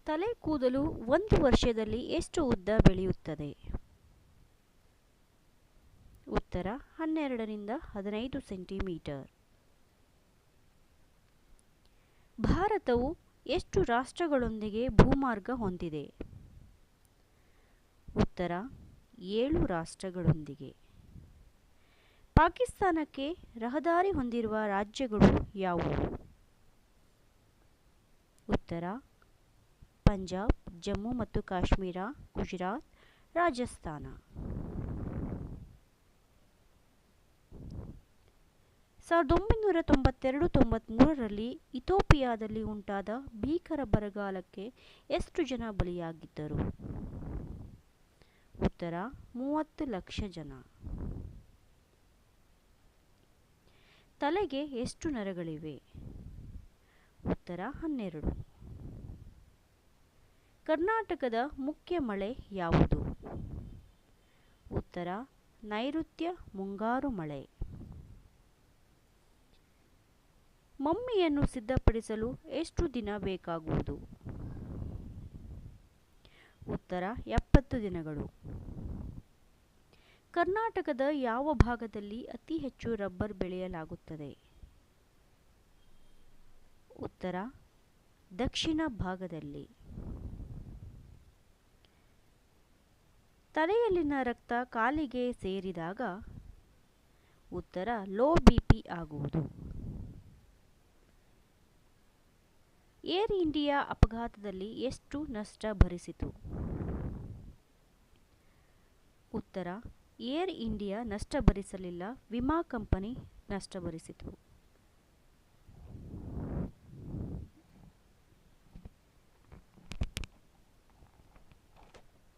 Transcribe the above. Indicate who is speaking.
Speaker 1: ತಲೆ ಕೂದಲು ಒಂದು ವರ್ಷದಲ್ಲಿ ಎಷ್ಟು ಉದ್ದ ಬೆಳೆಯುತ್ತದೆ? ಉತ್ತರ 12ರಿಂದ 15 ಸೆಂಟಿಮೀಟರ್. ಭಾರತವು ಎಷ್ಟು ರಾಷ್ಟ್ರಗಳೊಂದಿಗೆ ಭೂಮಾರ್ಗ ಹೊಂದಿದೆ? ಉತ್ತರ 7 ರಾಷ್ಟ್ರಗಳೊಂದಿಗೆ. ಪಾಕಿಸ್ತಾನಕ್ಕೆ ರಹದಾರಿ ಹೊಂದಿರುವ ರಾಜ್ಯಗಳು ಯಾವುವು? ಉತ್ತರ ಪಂಜಾಬ್, ಜಮ್ಮು ಮತ್ತು ಕಾಶ್ಮೀರ, ಗುಜರಾತ್, ರಾಜಸ್ಥಾನ. 1992-93ರಲ್ಲಿ ಇಥಿಯೋಪಿಯಾದಲ್ಲಿ ಉಂಟಾದ ಭೀಕರ ಬರಗಾಲಕ್ಕೆ ಎಷ್ಟು ಜನ ಬಲಿಯಾಗಿದ್ದರು? ಉತ್ತರ 30 ಲಕ್ಷ ಜನ. ತಲೆಗೆ ಎಷ್ಟು ನರಗಳಿವೆ? ಉತ್ತರ 12. ಕರ್ನಾಟಕದ ಮುಖ್ಯ ಮಳೆ ಯಾವುದು? ಉತ್ತರ ನೈಋತ್ಯ ಮುಂಗಾರು ಮಳೆ. ಮಮ್ಮಿಯನ್ನು ಸಿದ್ಧಪಡಿಸಲು ಎಷ್ಟು ದಿನ ಬೇಕಾಗುವುದು? ಉತ್ತರ 70 ದಿನಗಳು. ಕರ್ನಾಟಕದ ಯಾವ ಭಾಗದಲ್ಲಿ ಅತಿ ಹೆಚ್ಚು ರಬ್ಬರ್ ಬೆಳೆಯಲಾಗುತ್ತದೆ? ಉತ್ತರ ದಕ್ಷಿಣ ಭಾಗದಲ್ಲಿ. ತಲೆಯಲ್ಲಿನ ರಕ್ತ ಕಾಲಿಗೆ ಸೇರಿದಾಗ ಉತ್ತರ ಲೋ ಬಿಪಿ ಆಗುವುದು. ಏರ್ ಇಂಡಿಯಾ ಅಪಘಾತದಲ್ಲಿ ಎಷ್ಟು ನಷ್ಟ ಭರಿಸಿತು? ಉತ್ತರ ಏರ್ ಇಂಡಿಯಾ ನಷ್ಟ ಭರಿಸಲಿಲ್ಲ, ವಿಮಾ ಕಂಪನಿ ನಷ್ಟ ಭರಿಸಿತು.